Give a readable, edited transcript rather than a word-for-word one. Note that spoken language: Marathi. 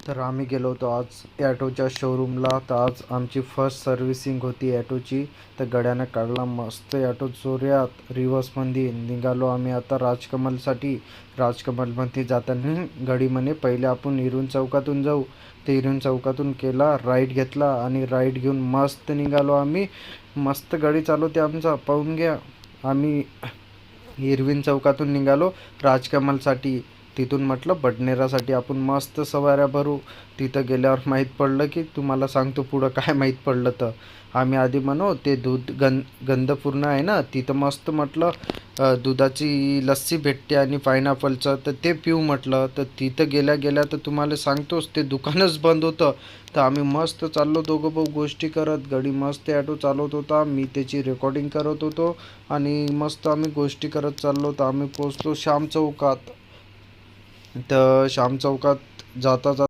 तर आम्ही गेलो होतो आज ॲटोच्या शोरूमला. तर आज आमची फर्स्ट सर्व्हिसिंग होती ॲटोची. तर गड्यानं काढला मस्त ॲटो जोरात रिवर्समध्ये. निघालो आम्ही आता राजकमलसाठी. राजकमलमध्ये जाताना गडी म्हणे पहिले आपण इरून चौकातून जाऊ. ते इरून चौकातून केला, राईट घेतला आणि राईट घेऊन मस्त निघालो आम्ही. मस्त गाडी चालवते आमचा, पाहून घ्या. आम्ही इरविन चौकातून निघालो राजकमलसाठी. तिथून म्हटलं बडनेरासाठी आपण मस्त सवाऱ्या भरू. तिथं गेल्यावर माहीत पडलं की तुम्हाला सांगतो पुढं काय माहीत पडलं. तर आम्ही आधी म्हणू ते दूध गंधपूर्ण आहे ना, तिथं मस्त म्हटलं दुधाची लस्सी भेटते आणि पायनॅपलचं, तर ते पिऊ म्हटलं. तर तिथं गेल्या गेल्या तर तुम्हाला सांगतोच ते दुकानच बंद होतं. तर आम्ही मस्त चाललो दोघं भाऊ गोष्टी करत. गाडी मस्त ॲटो चालवत होता, मी त्याची रेकॉर्डिंग करत होतो आणि मस्त आम्ही गोष्टी करत चाललो. तर आम्ही पोचलो श्याम चौकात. तर श्याम चौकात जाता जाता